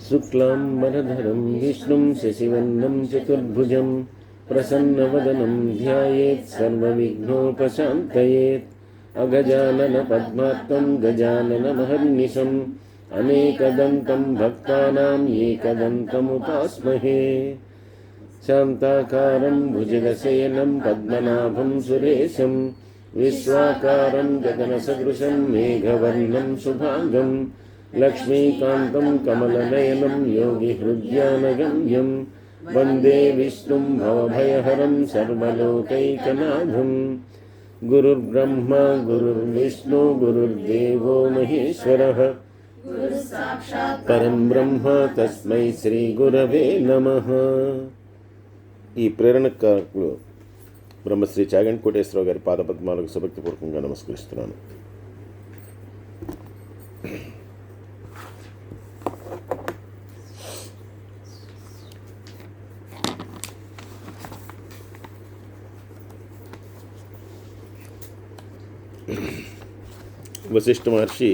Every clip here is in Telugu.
శుక్లాంబరధరం విష్ణుం శశివర్ణం చతుర్భుజం ప్రసన్నవదనం ధ్యాయేత్ సర్వవిఘ్నోపశాంతయేత్. అగజానన పద్మార్కం గజాననమహర్నిశం అనేకదంతం భక్తానాం ఏకదంతముపాస్మహే. శాంతాకారం భుజగశయనం పద్మనాభం సురేశం విశ్వాకారం గగనసదృశం మేఘవర్ణం శుభాంగం లక్ష్మీకాంతం కమలనయనం యోగిహృద్యానగమ్యం వందే విష్ణుం భవభయహరం సర్వలోకైకనాథం. గురుర్బ్రహ్మా గురుర్విష్ణు గురుర్దేవో మహేశ్వరః పరం బ్రహ్మ తస్మై శ్రీ గురవే నమః. ఈ ప్రేరణకారులు బ్రహ్మశ్రీ చాగంటి కోటేశ్వరరావు గారి పాదపద్మాలకు సుభక్తిపూర్వకంగా నమస్కరిస్తున్నాను. వశిష్ఠ మహర్షి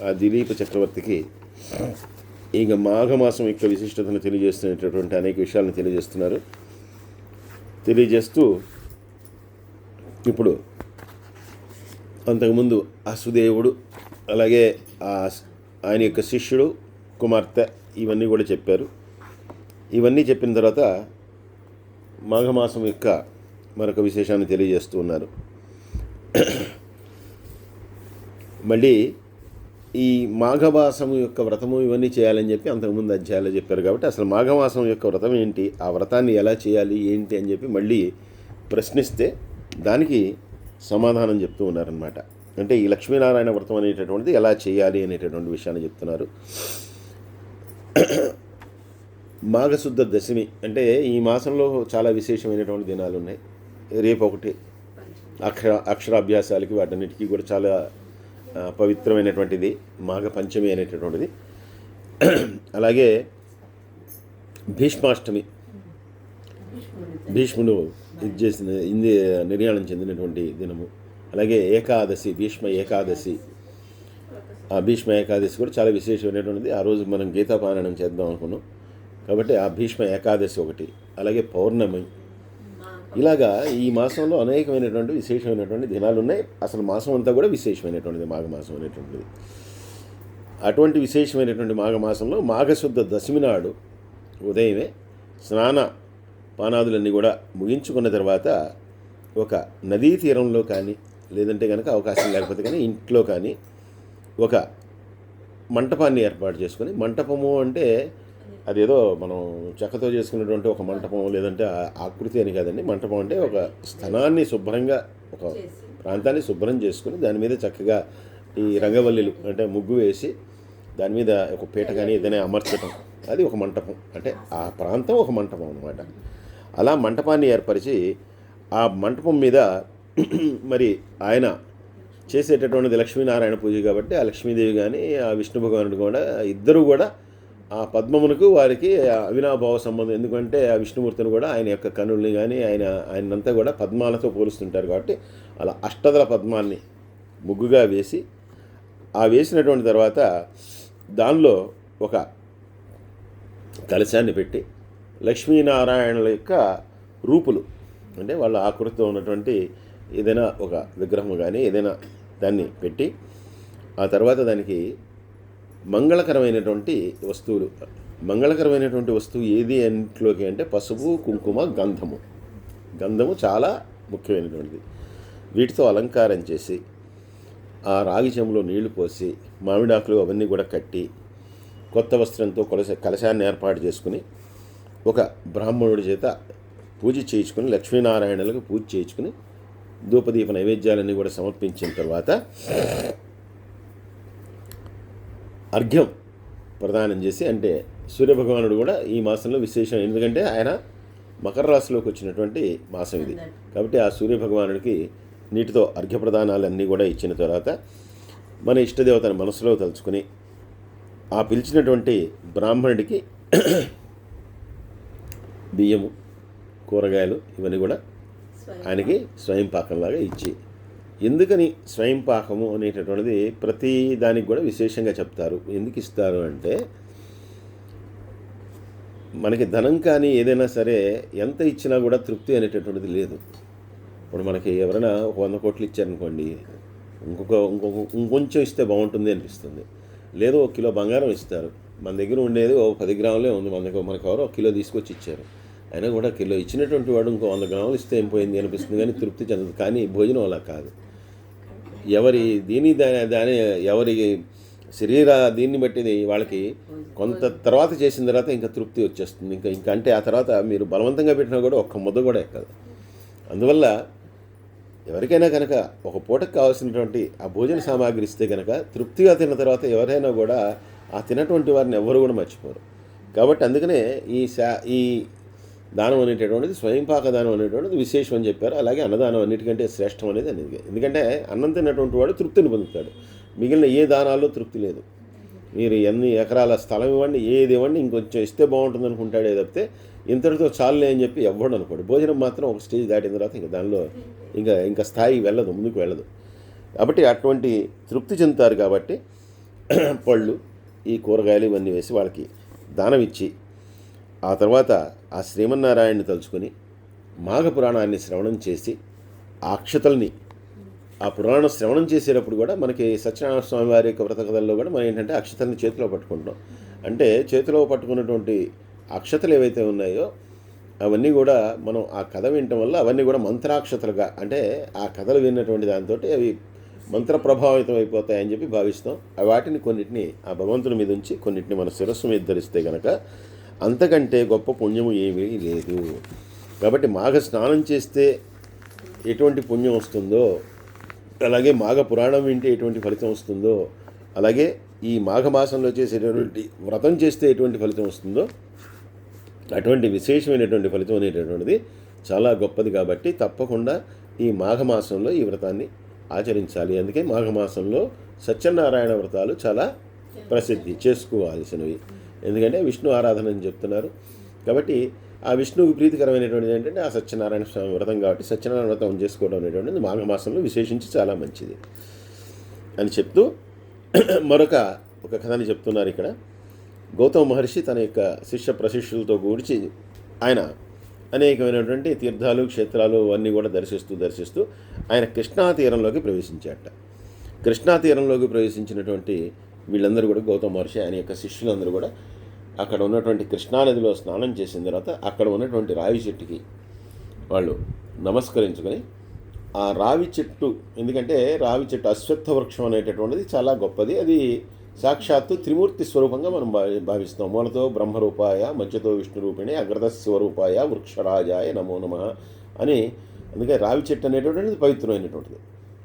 ఆ దిలీప చక్రవర్తికి ఇక మాఘమాసం యొక్క విశిష్టతను తెలియజేస్తున్నటువంటి అనేక విషయాలను తెలియజేస్తూ ఇప్పుడు అంతకుముందు అశ్వదేవుడు అలాగే ఆయన యొక్క శిష్యుడు కుమార్తె ఇవన్నీ కూడా చెప్పారు. ఇవన్నీ చెప్పిన తర్వాత మాఘమాసం యొక్క మరొక విశేషాన్ని తెలియజేస్తూ ఉన్నారు. మళ్ళీ ఈ మాఘమాసం యొక్క వ్రతము ఇవన్నీ చేయాలని చెప్పి అంతకుముందు అధ్యాయాలు చెప్పారు. కాబట్టి అసలు మాఘమాసం యొక్క వ్రతం ఏంటి, ఆ వ్రతాన్ని ఎలా చేయాలి ఏంటి అని చెప్పి మళ్ళీ ప్రశ్నిస్తే దానికి సమాధానం చెప్తూ ఉన్నారనమాట. అంటే ఈ లక్ష్మీనారాయణ వ్రతం అనేటటువంటిది ఎలా చేయాలి అనేటటువంటి విషయాన్ని చెప్తున్నారు. మాఘశుద్ధ దశమి అంటే ఈ మాసంలో చాలా విశేషమైనటువంటి దినాలు ఉన్నాయి. రేపు ఒకటి అక్షరాభ్యాసాలకి వాటన్నిటికీ కూడా చాలా పవిత్రమైనటువంటిది మాఘ పంచమి అనేటటువంటిది. అలాగే భీష్మాష్టమి, భీష్ముడు ఇది చేసిన నిర్యాణం చెందినటువంటి దినము. అలాగే ఏకాదశి, భీష్మ ఏకాదశి, ఆ భీష్మ ఏకాదశి కూడా చాలా విశేషమైనటువంటిది. ఆ రోజు మనం గీతాపారాయణం చేద్దాం అనుకున్నాం కాబట్టి ఆ భీష్మ ఏకాదశి ఒకటి. అలాగే పౌర్ణమి. ఇలాగా ఈ మాసంలో అనేకమైనటువంటి విశేషమైనటువంటి దినాలు ఉన్నాయి. అసలు మాసం అంతా కూడా విశేషమైనటువంటిది మాఘమాసం అనేటువంటిది. అటువంటి విశేషమైనటువంటి మాఘమాసంలో మాఘశుద్ధ దశమి నాడు ఉదయమే స్నాన పానాదులన్నీ కూడా ముగించుకున్న తర్వాత ఒక నదీ తీరంలో కానీ లేదంటే కనుక అవకాశం లేకపోతే కానీ ఇంట్లో కానీ ఒక మంటపాన్ని ఏర్పాటు చేసుకొని, మంటపము అంటే అదేదో మనం చెక్కతో చేసుకున్నటువంటి ఒక మంటపం లేదంటే ఆకృతి అని కాదండి. మంటపం అంటే ఒక స్థలాన్ని శుభ్రంగా, ఒక ప్రాంతాన్ని శుభ్రం చేసుకుని దాని మీద చక్కగా ఈ రంగవల్లిలు అంటే ముగ్గు వేసి దాని మీద ఒక పీట కానీ ఏదైనా అమర్చటం, అది ఒక మంటపం. అంటే ఆ ప్రాంతం ఒక మంటపం అన్నమాట. అలా మంటపాన్ని ఏర్పరిచి ఆ మంటపం మీద మరి ఆయన చేసేటటువంటిది లక్ష్మీనారాయణ పూజ కాబట్టి ఆ లక్ష్మీదేవి కానీ ఆ విష్ణు భగవానుడు కూడా ఇద్దరు కూడా ఆ పద్మమునకు వారికి అవినాభావ సంబంధం. ఎందుకంటే ఆ విష్ణుమూర్తిని కూడా ఆయన యొక్క కనుల్ని కానీ ఆయనంతా కూడా పద్మాలతో పోలుస్తుంటారు. కాబట్టి అలా అష్టదళ పద్మాన్ని ముగ్గుగా వేసి ఆ వేసినటువంటి తర్వాత దానిలో ఒక కలశాన్ని పెట్టి లక్ష్మీనారాయణుల యొక్క రూపులు అంటే వాళ్ళ ఆకృతితో ఉన్నటువంటి ఏదైనా ఒక విగ్రహం కానీ ఏదైనా దాన్ని పెట్టి ఆ తర్వాత దానికి మంగళకరమైనటువంటి వస్తువులు, మంగళకరమైనటువంటి వస్తువు ఏది ఇంట్లోకి అంటే పసుపు, కుంకుమ, గంధము చాలా ముఖ్యమైనటువంటిది. వీటితో అలంకారం చేసి ఆ రాగి చెంబులో నీళ్లు పోసి మామిడాకులు అవన్నీ కూడా కట్టి కొత్త వస్త్రంతో కలశాన్ని ఏర్పాటు చేసుకుని ఒక బ్రాహ్మణుడి చేత పూజ చేయించుకుని లక్ష్మీనారాయణులకు పూజ చేయించుకుని ధూపదీప నైవేద్యాలన్నీ కూడా సమర్పించిన తర్వాత అర్ఘ్యం ప్రదానం చేసి, అంటే సూర్యభగవానుడు కూడా ఈ మాసంలో విశేషం. ఎందుకంటే ఆయన మకర రాశిలోకి వచ్చినటువంటి మాసం ఇది కాబట్టి ఆ సూర్యభగవానుడికి నీటితో అర్ఘ్య ప్రదానాలన్నీ కూడా ఇచ్చిన తర్వాత మన ఇష్టదేవతను మనసులో తలుచుకుని ఆ పిలిచినటువంటి బ్రాహ్మణుడికి బియ్యము, కూరగాయలు ఇవన్నీ కూడా ఆయనకి స్వయం పాకంలాగా ఇచ్చి ఎందుకని స్వయం పాకము అనేటటువంటిది ప్రతి దానికి కూడా విశేషంగా చెప్తారు. ఎందుకు ఇస్తారు అంటే, మనకి ధనం కానీ ఏదైనా సరే ఎంత ఇచ్చినా కూడా తృప్తి అనేటటువంటిది లేదు. ఇప్పుడు మనకి ఎవరైనా 100 కోట్లు ఇచ్చారనుకోండి, ఇంకొంచెం ఇస్తే బాగుంటుంది అనిపిస్తుంది. లేదు 1 కిలో బంగారం ఇస్తారు, మన దగ్గర ఉండేది 10 గ్రాములే ఉంది, మనకు ఎవరో 1 కిలో తీసుకొచ్చి ఇచ్చారు, అయినా కూడా కిలో ఇచ్చినటువంటి వాడు ఇంకో 100 గ్రాములు ఇస్తే ఏం పోయింది అనిపిస్తుంది, కానీ తృప్తి చెందదు. కానీ భోజనం అలా కాదు. ఎవరి దాని ఎవరి శరీర దీన్ని బట్టి వాళ్ళకి కొంత తర్వాత చేసిన తర్వాత ఇంకా తృప్తి వచ్చేస్తుంది. ఇంకా అంటే ఆ తర్వాత మీరు బలవంతంగా పెట్టినా కూడా ఒక్క ముద్ద కూడా ఎక్కదు. అందువల్ల ఎవరికైనా కనుక ఒక పూటకు కావాల్సినటువంటి ఆ భోజన సామాగ్రి ఇస్తే కనుక తృప్తిగా తిన్న తర్వాత ఎవరైనా కూడా ఆ తినటువంటి వారిని ఎవరు కూడా మర్చిపోరు. కాబట్టి అందుకనే ఈ దానం అనేటటువంటిది, స్వయంపాక దానం అనేటువంటిది విశేషం అని చెప్పారు. అలాగే అన్నదానం అన్నిటికంటే శ్రేష్టం అనేది అనేది. ఎందుకంటే అన్నం తిన్నటువంటి వాడు తృప్తిని పొందుతాడు. మిగిలిన ఏ దానాల్లో తృప్తి లేదు. మీరు ఎన్ని ఎకరాల స్థలం ఇవ్వండి, ఏది ఇవ్వండి, ఇంకొంచెం ఇస్తే బాగుంటుంది అనుకుంటాడే తప్పితే ఇంతటితో చాలులే అని చెప్పి ఎవ్వడు అనుకోడు. భోజనం మాత్రం ఒక స్టేజ్ దాటిన తర్వాత ఇంకా దానిలో ఇంకా స్థాయి వెళ్ళదు, ముందుకు వెళ్ళదు. కాబట్టి అటువంటి తృప్తి చెందుతారు. కాబట్టి పళ్ళు, ఈ కూరగాయలు ఇవన్నీ వేసి వాళ్ళకి దానం ఇచ్చి, ఆ తర్వాత ఆ శ్రీమన్నారాయణని తలుచుకొని మాఘ పురాణాన్ని శ్రవణం చేసి ఆ అక్షతల్ని, ఆ పురాణం శ్రవణం చేసేటప్పుడు కూడా మనకి సత్యనారాయణ స్వామి వారి యొక్క వ్రత కథల్లో కూడా మనం ఏంటంటే అక్షతల్ని చేతిలో పట్టుకుంటాం. అంటే చేతిలో పట్టుకున్నటువంటి అక్షతలు ఏవైతే ఉన్నాయో అవన్నీ కూడా మనం ఆ కథ వినటం వల్ల అవన్నీ కూడా మంత్రాక్షతలుగా, అంటే ఆ కథలు విన్నటువంటి దాంతో అవి మంత్ర ప్రభావితం అయిపోతాయని చెప్పి భావిస్తాం. వాటిని కొన్నిటిని ఆ భగవంతుని మీద ఉంచి కొన్నిటిని మన శిరస్సు మీద ధరిస్తే కనుక అంతకంటే గొప్ప పుణ్యము ఏమీ లేదు. కాబట్టి మాఘ స్నానం చేస్తే ఎటువంటి పుణ్యం వస్తుందో, అలాగే మాఘ పురాణం వింటే ఎటువంటి ఫలితం వస్తుందో, అలాగే ఈ మాఘమాసంలో చేసేటటువంటి వ్రతం చేస్తే ఎటువంటి ఫలితం వస్తుందో అటువంటి విశేషమైనటువంటి ఫలితం అనేటటువంటిది చాలా గొప్పది. కాబట్టి తప్పకుండా ఈ మాఘమాసంలో ఈ వ్రతాన్ని ఆచరించాలి. అందుకే మాఘమాసంలో సత్యనారాయణ వ్రతాలు చాలా ప్రసిద్ధి చేసుకోవాల్సినవి. ఎందుకంటే విష్ణు ఆరాధన అని చెప్తున్నారు. కాబట్టి ఆ విష్ణువుకి ప్రీతికరమైనటువంటిది ఏంటంటే ఆ సత్యనారాయణ స్వామి వ్రతం. కాబట్టి సత్యనారాయణ వ్రతం చేసుకోవడం అనేటువంటిది మాఘమాసంలో విశేషించి చాలా మంచిది అని చెప్తూ మరొక కథని చెప్తున్నారు ఇక్కడ. గౌతమ మహర్షి తన యొక్క శిష్య ప్రశిష్యులతో కూర్చి ఆయన అనేకమైనటువంటి తీర్థాలు, క్షేత్రాలు అన్నీ కూడా దర్శిస్తూ ఆయన కృష్ణా తీరంలోకి ప్రవేశించాట. కృష్ణా తీరంలోకి ప్రవేశించినటువంటి వీళ్ళందరూ కూడా గౌతమ మహర్షి, ఆయన యొక్క శిష్యులందరూ కూడా అక్కడ ఉన్నటువంటి కృష్ణానదిలో స్నానం చేసిన తర్వాత అక్కడ ఉన్నటువంటి రావి చెట్టుకి వాళ్ళు నమస్కరించుకొని ఆ రావి చెట్టు, ఎందుకంటే రావి చెట్టు అశ్వత్థ వృక్షం అనేటటువంటిది చాలా గొప్పది. అది సాక్షాత్తు త్రిమూర్తి స్వరూపంగా మనం భావిస్తాం. మూలతో బ్రహ్మరూపాయ, మధ్యతో విష్ణు రూపిణి, అగ్రత శివరూపాయ, వృక్షరాజాయ నమో నమః అని. అందుకే రావి చెట్టు అనేటటువంటిది పవిత్రమైనటువంటిది.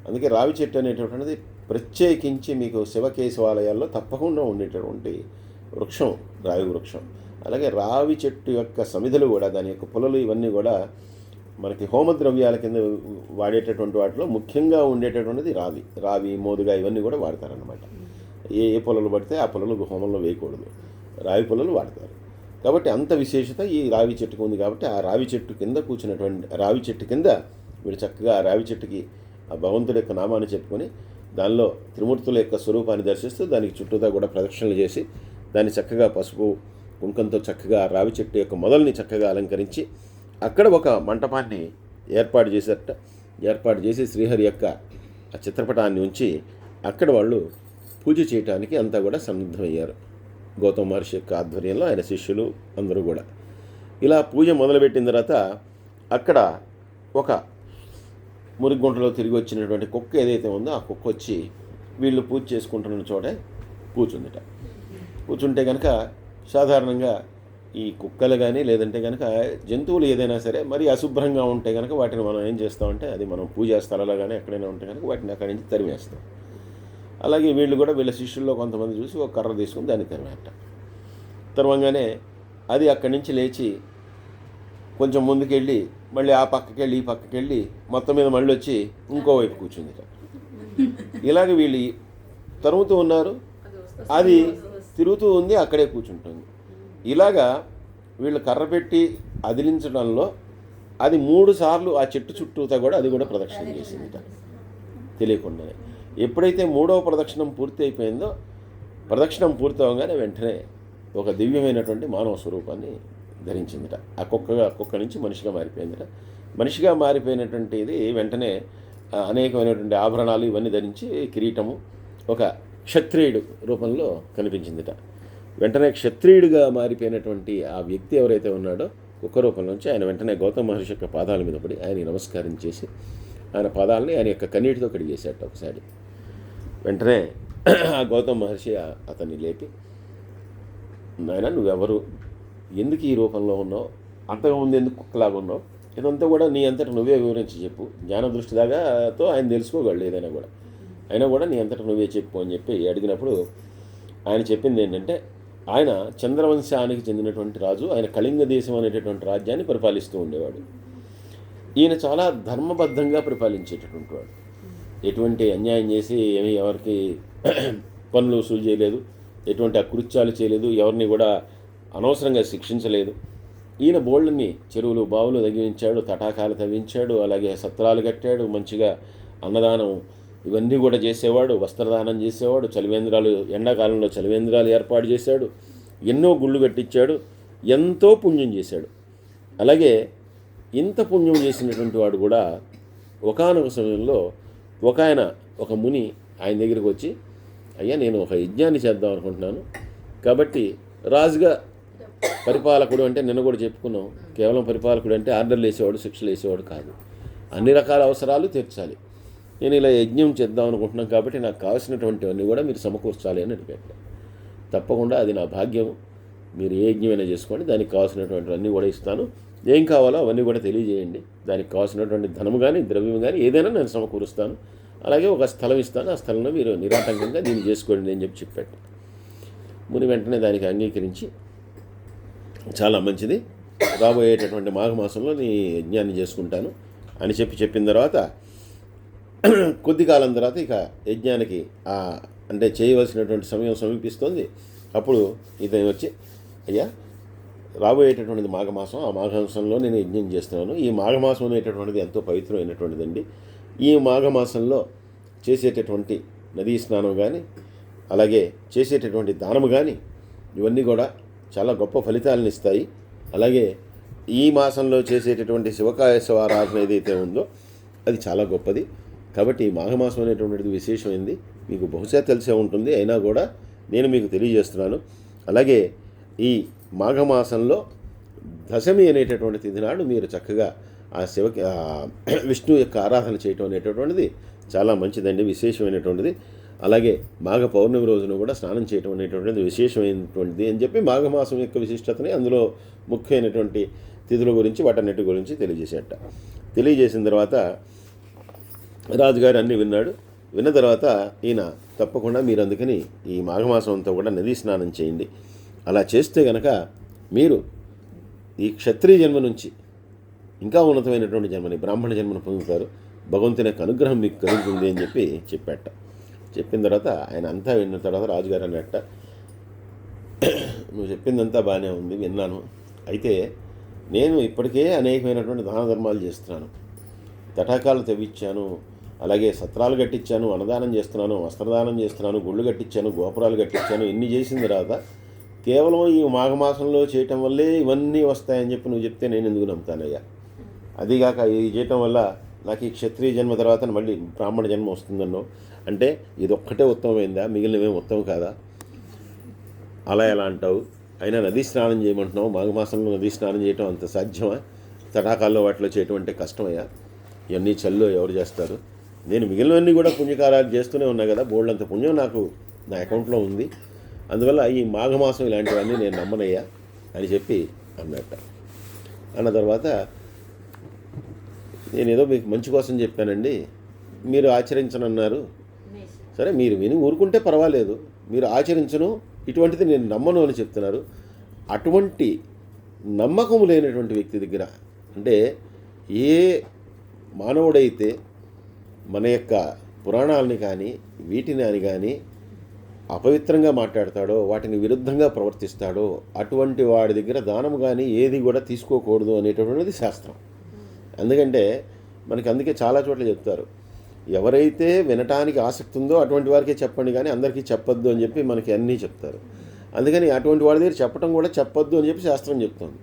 అందుకే రావి చెట్టు అనేటటువంటిది ప్రత్యేకించి మీకు శివకేశవాలయాల్లో తప్పకుండా ఉండేటటువంటి వృక్షం రావి వృక్షం. అలాగే రావి చెట్టు యొక్క సమిధులు కూడా, దాని యొక్క పుల్లలు ఇవన్నీ కూడా మనకి హోమద్రవ్యాల కింద వాడేటటువంటి వాటిలో ముఖ్యంగా ఉండేటటువంటిది రావి, మోదుగా ఇవన్నీ కూడా వాడతారనమాట. ఏ పుల్లలు పడితే ఆ పుల్లలు హోమంలో వేయకూడదు, రావి పుల్లలు వాడతారు. కాబట్టి అంత విశేషత ఈ రావి చెట్టుకు ఉంది. కాబట్టి ఆ రావి చెట్టు కింద కూర్చున్నటువంటి రావి చెట్టు కింద వీళ్ళు చక్కగా ఆ రావి చెట్టుకి ఆ భగవంతుడి యొక్క నామాన్ని చెప్పుకొని దానిలో త్రిమూర్తుల యొక్క స్వరూపాన్ని దర్శిస్తూ దానికి చుట్టూతా కూడా ప్రదక్షిణలు చేసి దాన్ని చక్కగా పసుపు కుంకంతో చక్కగా రావి చెట్టు యొక్క మొదల్ని చక్కగా అలంకరించి అక్కడ ఒక మంటపాన్ని ఏర్పాటు చేసి శ్రీహరి యొక్క ఆ చిత్రపటాన్ని ఉంచి అక్కడ వాళ్ళు పూజ చేయటానికి అంతా కూడా సన్నద్ధమయ్యారు. గౌతమ మహర్షి యొక్క ఆధ్వర్యంలో ఆయన శిష్యులు అందరూ కూడా ఇలా పూజ మొదలుపెట్టిన తర్వాత అక్కడ ఒక మురిగుంటలో తిరిగి వచ్చినటువంటి కుక్క ఏదైతే ఉందో ఆ కుక్క వచ్చి వీళ్ళు పూజ చేసుకుంటున్న చోటే కూర్చుంటే కనుక సాధారణంగా ఈ కుక్కలు కానీ లేదంటే కనుక జంతువులు ఏదైనా సరే మరి అశుభ్రంగా ఉంటే కనుక వాటిని మనం ఏం చేస్తామంటే అది మనం పూజా స్థలాల్లో కానీ ఎక్కడైనా ఉంటే కనుక వాటిని అక్కడి నుంచి తరిమేస్తాం. అలాగే వీళ్ళు కూడా వీళ్ళ శిష్యుల్లో కొంతమంది చూసి ఒక కర్ర తీసుకుని దాన్ని తరవంగానే అది అక్కడి నుంచి లేచి కొంచెం ముందుకెళ్ళి మళ్ళీ ఆ పక్కకెళ్ళి ఈ పక్కకెళ్ళి మొత్తం మీద మళ్ళీ వచ్చి ఇంకోవైపు కూర్చుంది. ఇలాగ వీళ్ళు తరుముతూ ఉన్నారు, అది తిరుగుతూ ఉంది, అక్కడే కూర్చుంటుంది. ఇలాగా వీళ్ళు కర్ర పెట్టి అదిలించడంలో అది 3 సార్లు ఆ చెట్టు చుట్టూతా కూడా అది కూడా ప్రదక్షిణ చేసింది. తెలియకుండానే. ఎప్పుడైతే మూడవ ప్రదక్షిణం పూర్తి అయిపోయిందో, ప్రదక్షిణం పూర్తి అవగానే వెంటనే ఒక దివ్యమైనటువంటి మానవ స్వరూపాన్ని ధరించిందిట. ఆ కుక్క నుంచి మనిషిగా మారిపోయిందిట. మనిషిగా మారిపోయినటువంటి ఇది వెంటనే అనేకమైనటువంటి ఆభరణాలు ఇవన్నీ ధరించి కిరీటము ఒక క్షత్రియుడు రూపంలో కనిపించిందిట. వెంటనే క్షత్రియుడిగా మారిపోయినటువంటి ఆ వ్యక్తి ఎవరైతే ఉన్నాడో కుక్క రూపంలోంచి ఆయన వెంటనే గౌతమ మహర్షి యొక్క పాదాల మీద పడి ఆయనకి నమస్కారం చేసి ఆయన పాదాలని ఆయన యొక్క కన్నీటితో కడిగేశాట ఒకసారి. వెంటనే ఆ గౌతమ మహర్షి అతన్ని లేపి, నాయన నువ్వెవరు, ఎందుకు ఈ రూపంలో ఉన్నావు, అంతకుముందు ఎందుకు కుక్కలాగా ఉన్నావు, ఇదంతా కూడా నీ అంతటా నువ్వే వివరించి చెప్పు. జ్ఞాన దృష్టి దాకాతో ఆయన తెలుసుకోగలడు ఏదైనా కూడా, అయినా కూడా నీ అంతటా నువ్వే చెప్పు అని చెప్పి అడిగినప్పుడు ఆయన చెప్పింది ఏంటంటే, ఆయన చంద్రవంశానికి చెందినటువంటి రాజు. ఆయన కళింగ దేశం అనేటటువంటి రాజ్యాన్ని పరిపాలిస్తూ ఉండేవాడు. ఈయన చాలా ధర్మబద్ధంగా పరిపాలించేటటువంటి వాడు. ఎటువంటి అన్యాయం చేసి ఏమీ ఎవరికి పనులు వసూలు చేయలేదు, ఎటువంటి అకృత్యాలు చేయలేదు, ఎవరిని కూడా అనవసరంగా శిక్షించలేదు. ఈయన బోళ్ళని చెరువులు బావులు తగ్గించాడు, తటాకాలు తవ్వించాడు, అలాగే సత్రాలు కట్టాడు, మంచిగా అన్నదానం ఇవన్నీ కూడా చేసేవాడు, వస్త్రదానం చేసేవాడు, చలివేంద్రాలు ఎండాకాలంలో చలివేంద్రాలు ఏర్పాటు చేశాడు, ఎన్నో గుళ్ళు కట్టించాడు, ఎంతో పుణ్యం చేశాడు. అలాగే ఇంత పుణ్యం చేసినటువంటి వాడు కూడా ఒకానొక సమయంలో ఒక ముని ఆయన దగ్గరికి వచ్చి, అయ్యా నేను ఒక యజ్ఞాన్ని చేద్దాం అనుకుంటున్నాను, కాబట్టి రాజుగా పరిపాలకుడు అంటే నిన్న కూడా చెప్పుకున్నాం, కేవలం పరిపాలకుడు అంటే ఆర్డర్లు వేసేవాడు శిక్షలు వేసేవాడు కాదు, అన్ని రకాల అవసరాలు తీర్చాలి. నేను ఇలా యజ్ఞం చేద్దాం అనుకుంటున్నాను కాబట్టి నాకు కావాల్సినటువంటివన్నీ కూడా మీరు సమకూర్చాలి అని అడిగాడు. తప్పకుండా అది నా భాగ్యం, మీరు ఏ యజ్ఞమైనా చేసుకోండి, దానికి కావాల్సినటువంటివన్నీ కూడా ఇస్తాను, ఏం కావాలో అవన్నీ కూడా తెలియజేయండి, దానికి కావాల్సినటువంటి ధనము కానీ ద్రవ్యం కానీ ఏదైనా నేను సమకూరుస్తాను, అలాగే ఒక స్థలం ఇస్తాను, ఆ స్థలంలో మీరు నిరాటంకంగా దీన్ని చేసుకోండి అని చెప్పాడు. ముని వెంటనే దానికి అంగీకరించి, చాలా మంచిది, రాబోయేటటువంటి మాఘమాసంలో నీ యజ్ఞాన్ని చేసుకుంటాను అని చెప్పిన తర్వాత కొద్ది కాలం తర్వాత ఇక యజ్ఞానికి అంటే చేయవలసినటువంటి సమయం సమీపిస్తుంది. అప్పుడు ఇతను వచ్చి, అయ్యా రాబోయేటటువంటిది మాఘమాసం, ఆ మాఘమాసంలో నేను యజ్ఞం చేస్తున్నాను. ఈ మాఘమాసం అనేటటువంటిది ఎంతో పవిత్రమైనటువంటిదండి. ఈ మాఘమాసంలో చేసేటటువంటి నదీ స్నానం కానీ అలాగే చేసేటటువంటి దానము కానీ ఇవన్నీ కూడా చాలా గొప్ప ఫలితాలను ఇస్తాయి. అలాగే ఈ మాసంలో చేసేటటువంటి శివకాయస్వారాధన ఏదైతే ఉందో అది చాలా గొప్పది. కాబట్టి ఈ మాఘమాసం అనేటువంటిది విశేషమైంది, మీకు బహుశా తెలిసే ఉంటుంది, అయినా కూడా నేను మీకు తెలియజేస్తున్నాను. అలాగే ఈ మాఘమాసంలో దశమి అనేటటువంటి తిథి నాడు మీరు చక్కగా ఆ విష్ణు యొక్క ఆరాధన చేయటం అనేటటువంటిది చాలా మంచిదండి, విశేషమైనటువంటిది. అలాగే మాఘ పౌర్ణమి రోజున కూడా స్నానం చేయటం అనేటువంటిది విశేషమైనటువంటిది అని చెప్పి మాఘమాసం యొక్క విశిష్టతని, అందులో ముఖ్యమైనటువంటి తిథుల గురించి వాటన్నిటి గురించి తెలియజేసిన తర్వాత రాజుగారు అన్నీ విన్నాడు. విన్న తర్వాత ఈయన తప్పకుండా మీరు అందుకని ఈ మాఘమాసం అంతా కూడా నదీ స్నానం చేయండి, అలా చేస్తే కనుక మీరు ఈ క్షత్రియ జన్మ నుంచి ఇంకా ఉన్నతమైనటువంటి జన్మని, బ్రాహ్మణ జన్మను పొందుతారు, భగవంతుని యొక్క అనుగ్రహం మీకు కలుగుతుంది అని చెప్పిన తర్వాత ఆయన అంతా విన్న తర్వాత రాజుగారు అన్నట్ట, నువ్వు చెప్పిందంతా బాగానే ఉంది, విన్నాను, అయితే నేను ఇప్పటికే అనేకమైనటువంటి దాన ధర్మాలు చేస్తున్నాను, తటాకాలు తవ్వించాను, అలాగే సత్రాలు కట్టించాను, అన్నదానం చేస్తున్నాను, వస్త్రదానం చేస్తున్నాను, గుళ్ళు కట్టించాను, గోపురాలు కట్టించాను, ఇన్ని చేసిన తర్వాత కేవలం ఈ మాఘమాసంలో చేయటం వల్లే ఇవన్నీ వస్తాయని చెప్పి నువ్వు చెప్తే నేను ఎందుకు నమ్ముతానయ్యా? అదిగాక ఇది చేయటం వల్ల నాకు ఈ క్షత్రియ జన్మ తర్వాత మళ్ళీ బ్రాహ్మణ జన్మ వస్తుందన్నో అంటే ఇదొక్కటే ఉత్తమమైందా, మిగిలినవేం ఉత్తమం కాదా? అలా ఎలా అంటావు? అయినా నదీ స్నానం చేయమంటున్నావు, మాఘమాసంలో నదీ స్నానం చేయటం అంత సాధ్యమా? తటాకాల్లో వాటిలో చేయటం అంటే కష్టమయ్యా, ఇవన్నీ చల్లో ఎవరు చేస్తారు? నేను మిగిలినవన్నీ కూడా పుణ్యకారాలు చేస్తూనే ఉన్నా కదా, బోల్డంత పుణ్యం నాకు నా అకౌంట్లో ఉంది, అందువల్ల ఈ మాఘమాసం ఇలాంటివన్నీ నేను నమ్మనయ్యా అని చెప్పి అన్నట్ట. అన్న తర్వాత నేనేదో మీకు మంచి కోసం చెప్పానండి, మీరు ఆచరించనన్నారు, సరే మీరు విని ఊరుకుంటే పర్వాలేదు, మీరు ఆచరించను, ఇటువంటిది నేను నమ్మను అని చెప్తున్నారు. అటువంటి నమ్మకం లేనటువంటి వ్యక్తి దగ్గర, అంటే ఏ మానవుడైతే మన యొక్క పురాణాలని కానీ వీటిని అని కానీ అపవిత్రంగా మాట్లాడతాడో, వాటిని విరుద్ధంగా ప్రవర్తిస్తాడో, అటువంటి వాడి దగ్గర దానము కానీ ఏది కూడా తీసుకోకూడదు అనేటటువంటిది శాస్త్రం. ఎందుకంటే మనకి అందుకే చాలా చోట్ల చెప్తారు, ఎవరైతే వినటానికి ఆసక్తి ఉందో అటువంటి వారికే చెప్పండి, కానీ అందరికీ చెప్పొద్దు అని చెప్పి మనకి అన్నీ చెప్తారు. అందుకని అటువంటి వాడి దగ్గర చెప్పడం కూడా చెప్పొద్దు అని చెప్పి శాస్త్రం చెప్తుంది.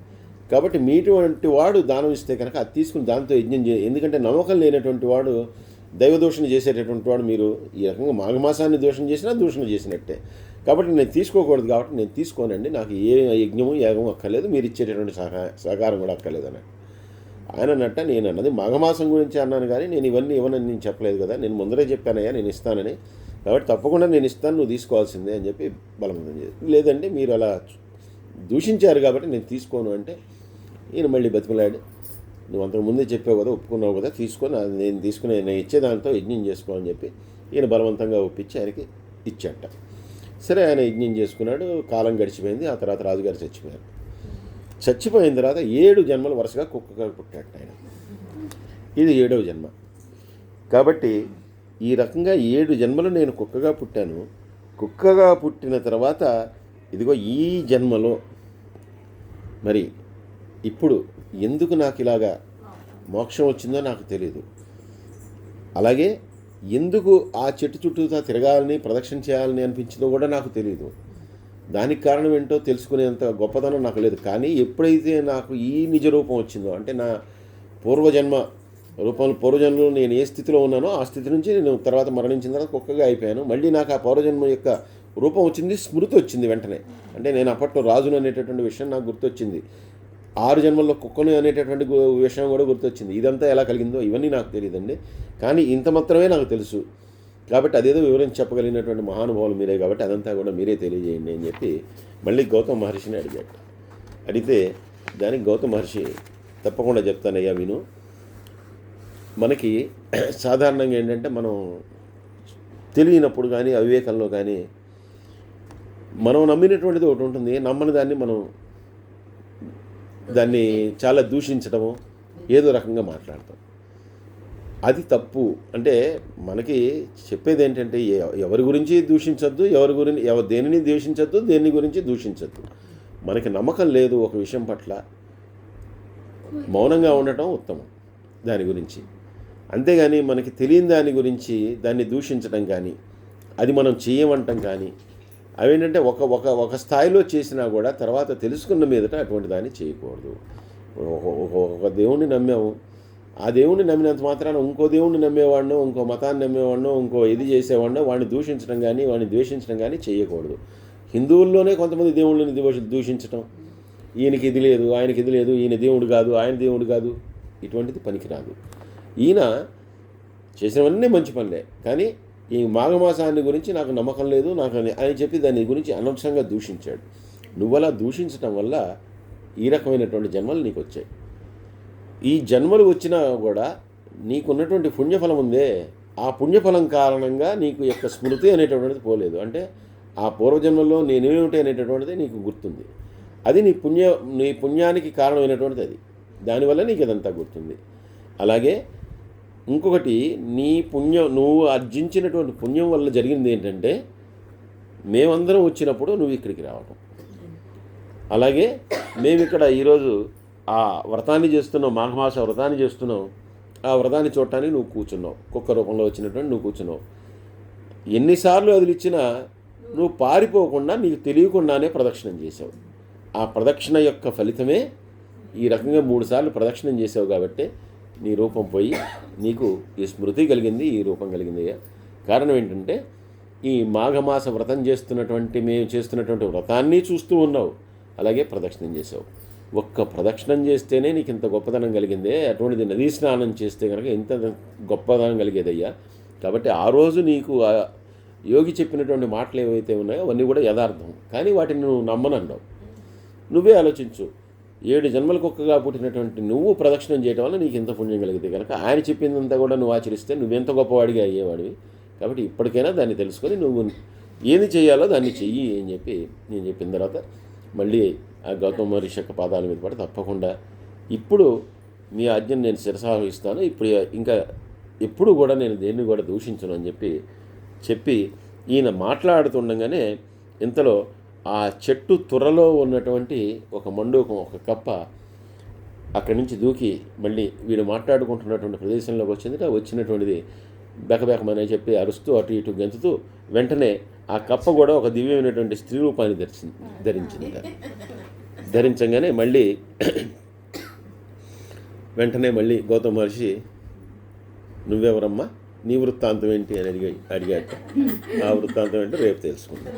కాబట్టి మీటువంటి వాడు దానం ఇస్తే కనుక అది తీసుకుని దాంతో యజ్ఞం ఎందుకంటే నమ్మకం లేనటువంటి వాడు దైవదూషణ చేసేటటువంటి వాడు మీరు ఈ రకంగా మాఘమాసాన్ని దూషణ చేసినా దూషణ చేసినట్టే. కాబట్టి నేను తీసుకోకూడదు, కాబట్టి నేను తీసుకోనండి, నాకు ఏ యజ్ఞము యాగము అక్కర్లేదు, మీరు ఇచ్చేటటువంటి సహకారం కూడా అక్కర్లేదు అన్నాడు. ఆయన అన్నట్ట నేను అన్నది మాఘమాసం గురించి అన్నాను, కానీ నేను ఇవన్నీ ఇవ్వనని నేను చెప్పలేదు కదా, నేను ముందరే చెప్పానయ్యా నేను ఇస్తానని, కాబట్టి తప్పకుండా నేను ఇస్తాను, నువ్వు తీసుకోవాల్సిందే అని చెప్పి బలవంతం చేసి, లేదండి మీరు అలా దూషించారు కాబట్టి నేను తీసుకోను అంటే ఈయన మళ్ళీ బతిమలాడి, నువ్వు అంతకు ముందే చెప్పావు కదా, ఒప్పుకున్నావు కదా, తీసుకొని నేను తీసుకునే నేను ఇచ్చేదాంతో యజ్ఞం చేసుకో అని చెప్పి ఈయన బలవంతంగా ఒప్పించి ఆయనకి ఇచ్చట. సరే ఆయన యజ్ఞం చేసుకున్నాడు, కాలం గడిచిపోయింది. ఆ తర్వాత రాజుగారు చచ్చిపోయారు. చచ్చిపోయిన తర్వాత 7 జన్మలు వరుసగా కుక్కగా పుట్టాడు ఆయన. ఇది 7వ జన్మ. కాబట్టి ఈ రకంగా 7 జన్మలు నేను కుక్కగా పుట్టాను. కుక్కగా పుట్టిన తర్వాత ఇదిగో ఈ జన్మలో మరి ఇప్పుడు ఎందుకు నాకు ఇలాగా మోక్షం వచ్చిందో నాకు తెలియదు. అలాగే ఎందుకు ఆ చెట్టు చుట్టూతా తిరగాలని ప్రదక్షిణ చేయాలని అనిపించిందో కూడా నాకు తెలియదు. దానికి కారణం ఏంటో తెలుసుకునేంత గొప్పతనం నాకు లేదు. కానీ ఎప్పుడైతే నాకు ఈ నిజ రూపం వచ్చిందో, అంటే నా పూర్వజన్మలో నేను ఏ స్థితిలో ఉన్నానో ఆ స్థితి నుంచి నేను తర్వాత మరణించిన తర్వాత కుక్కగా అయిపోయాను. మళ్ళీ నాకు ఆ పూర్వజన్మ యొక్క రూపం వచ్చింది, స్మృతి వచ్చింది వెంటనే. అంటే నేను అప్పట్లో రాజును అనేటటువంటి విషయం నాకు గుర్తొచ్చింది. 6 జన్మల్లో కుక్కను అనేటటువంటి విషయం కూడా గుర్తొచ్చింది. ఇదంతా ఎలా కలిగిందో ఇవన్నీ నాకు తెలియదండి, కానీ ఇంత మాత్రమే నాకు తెలుసు. కాబట్టి అదేదో వివరించి చెప్పగలిగినటువంటి మహానుభావులు మీరే, కాబట్టి అదంతా కూడా మీరే తెలియజేయండి అని చెప్పి మళ్ళీ గౌతమ మహర్షిని అడిగాడు. అడిగితే దానికి గౌతమ మహర్షి తప్పకుండా చెప్తానయ్యా విను. మనకి సాధారణంగా ఏంటంటే మనం తెలియనప్పుడు కానీ అవివేకంలో కానీ మనం నమ్మినటువంటిది ఒకటి ఉంటుంది, నమ్మని దాన్ని చాలా దూషించడము, ఏదో రకంగా మాట్లాడతాం. అది తప్పు. అంటే మనకి చెప్పేది ఏంటంటే ఎవరి గురించి దూషించద్దు, దేనిని ద్వేషించద్దు, దేని గురించి దూషించద్దు. మనకి నమ్మకం లేదు ఒక విషయం పట్ల, మౌనంగా ఉండటం ఉత్తమం దాని గురించి. అంతేగాని మనకి తెలియని దాని గురించి దాన్ని దూషించడం కానీ, అది మనం చేయమంటం కానీ, అవేంటంటే ఒక స్థాయిలో చేసినా కూడా తర్వాత తెలుసుకున్న మీదట అటువంటి దాన్ని చేయకూడదు. ఒక దేవుణ్ణి నమ్మాము, ఆ దేవుణ్ణి నమ్మినంత మాత్రాన ఇంకో దేవుణ్ణి నమ్మేవాడినో, ఇంకో మతాన్ని నమ్మేవాడినో, ఇంకో ఇది చేసేవాడినో వాడిని దూషించడం కానీ వాడిని ద్వేషించడం కానీ చేయకూడదు. హిందువుల్లోనే కొంతమంది దేవుళ్ళని దూషించడం, ఈయనకి ఇది లేదు, ఆయనకి ఇది లేదు, ఈయన దేవుడు కాదు, ఆయన దేవుడు కాదు, ఇటువంటిది పనికిరాదు. ఈయన చేసినవన్నీ మంచి పనులే, కానీ ఈ మాఘమాసాన్ని గురించి నాకు నమ్మకం లేదు నాకు అని చెప్పి దాని గురించి అనవసరంగా దూషించాడు. నువ్వలా దూషించడం వల్ల ఈ రకమైనటువంటి జన్మలు నీకు వచ్చాయి. ఈ జన్మలు వచ్చినా కూడా నీకున్నటువంటి పుణ్యఫలం ఉందే, ఆ పుణ్యఫలం కారణంగా నీకు యొక్క స్మృతి అనేటటువంటిది పోలేదు. అంటే ఆ పూర్వజన్మలో నేనేమిటి అనేటటువంటిది నీకు గుర్తుంది. అది నీ పుణ్యానికి కారణమైనటువంటిది. అది దానివల్ల నీకు అదంతా గుర్తుంది. అలాగే ఇంకొకటి, నువ్వు ఆర్జించినటువంటి పుణ్యం వల్ల జరిగింది ఏంటంటే మేమందరం వచ్చినప్పుడు నువ్వు ఇక్కడికి రావటం. అలాగే మేము ఇక్కడ ఈరోజు ఆ వ్రతాన్ని చేస్తున్నావు, మాఘమాస వ్రతాన్ని చేస్తున్నావు, ఆ వ్రతాన్ని చూడటానికి నువ్వు కూర్చున్నావు, కుక్క రూపంలో వచ్చినటువంటి నువ్వు కూర్చున్నావు. ఎన్నిసార్లు వదిలిచ్చినా నువ్వు పారిపోకుండా నీకు తెలియకుండానే ప్రదక్షిణం చేసావు. ఆ ప్రదక్షిణ యొక్క ఫలితమే ఈ రకంగా 3 సార్లు ప్రదక్షిణం చేసావు. కాబట్టి నీ రూపం పోయి నీకు ఈ స్మృతి కలిగింది, ఈ రూపం కలిగింది. కారణం ఏంటంటే ఈ మాఘమాస వ్రతం మేము చేస్తున్నటువంటి వ్రతాన్ని చూస్తూ ఉన్నావు, అలాగే ప్రదక్షిణం చేసావు. ఒక్క ప్రదక్షిణం చేస్తేనే నీకు ఇంత గొప్పదనం కలిగిందే, అటువంటిది నదీ స్నానం చేస్తే కనుక ఇంత గొప్పదనం కలిగేదయ్యా. కాబట్టి ఆ రోజు నీకు యోగి చెప్పినటువంటి మాటలు ఏవైతే ఉన్నాయో అవన్నీ కూడా యథార్థం, కానీ వాటిని నువ్వు నమ్మనన్నావు. నువ్వే ఆలోచించు, 7 జన్మలకు ఒక్కగా పుట్టినటువంటి నువ్వు ప్రదక్షిణం చేయడం వల్ల నీకు ఎంత పుణ్యం కలిగితే కనుక ఆయన చెప్పిందంతా కూడా నువ్వు ఆచరిస్తే నువ్వెంత గొప్పవాడిగా అయ్యేవాడివి. కాబట్టి ఇప్పటికైనా దాన్ని తెలుసుకొని నువ్వు ఏది చేయాలో దాన్ని చెయ్యి అని చెప్పి నేను చెప్పిన తర్వాత మళ్ళీ ఆ గౌతమ మహర్షి యొక్క పాదాల మీద పడి, తప్పకుండా ఇప్పుడు మీ ఆజ్ఞను నేను శిరసావహిస్తాను, ఇప్పుడు ఇంకా ఎప్పుడు కూడా నేను దేన్ని కూడా దూషించను అని చెప్పి ఈయన మాట్లాడుతుండగానే ఇంతలో ఆ చెట్టు తుర్రలో ఉన్నటువంటి ఒక మండూకం, ఒక కప్ప అక్కడి నుంచి దూకి మళ్ళీ వీడు మాట్లాడుకుంటున్నటువంటి ప్రదేశంలోకి వచ్చింది. వచ్చినటువంటిది బెకబెకమనే చెప్పి అరుస్తూ అటు ఇటు గెంతుతూ వెంటనే ఆ కప్ప కూడా ఒక దివ్యమైనటువంటి స్త్రీ రూపాన్ని ధరించింది. ధరించగానే వెంటనే మళ్ళీ గౌతమ మహర్షి, నువ్వెవరమ్మా, నీ వృత్తాంతం ఏంటి అని అడిగాట. ఆ వృత్తాంతం ఏంటో రేపు తెలుసుకుందాం.